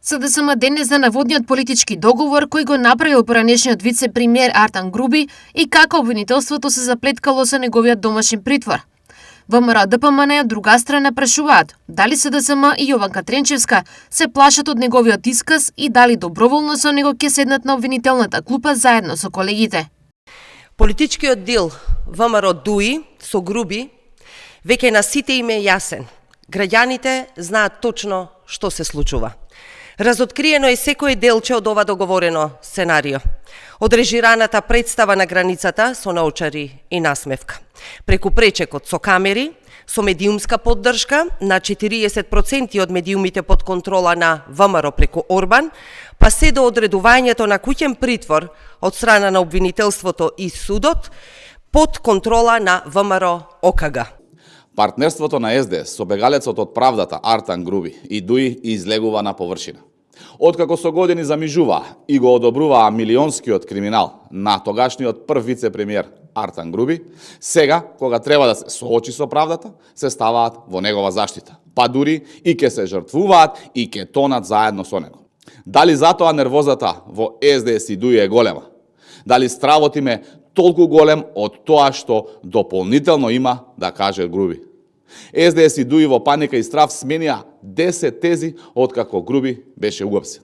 СДСМ денес да наводниот политички договор кој го направил поранешниот вице-премиер Артан Груби и како обвинителството се заплеткало со неговиот домашен притвор. ВМРО ДПМН од друга страна прашуваат дали СДСМ и Јованка Тренчевска се плашат од неговиот исказ и дали доброволно со него ќе седнат на обвинителната клупа заедно со колегите. Политичкиот дел ВМРО ДУИ со Груби веќе на сите им е јасен. Граѓаните знаат точно што се случува. Разоткриено е секој делче од ова договорено сценарио. Од режираната представа на границата со научари и насмевка. Преку пречекот со камери, со медиумска поддршка на 40% од медиумите под контрола на ВМРО преку Орбан, па се до одредувањето на куќен притвор од страна на обвинителството и судот под контрола на ВМРО ОКГ. Партнерството на СДС со бегалецот од правдата Артан Груби и ДУИ излегува на површина. Откако со години замижуваа и го одобруваа милионскиот криминал на тогашниот прв вице-премиер Артан Груби, сега, кога треба да се соочи со правдата, се ставаат во негова заштита. Па дури и ке се жртвуваат и ке тонат заедно со него. Дали затоа нервозата во СДС и ДУИ е голема? Дали стравот им е толку голем од тоа што дополнително има да каже Груби? СДС и ДУИ во паника и страв сменија 10 тези откако Груби беше уапсен.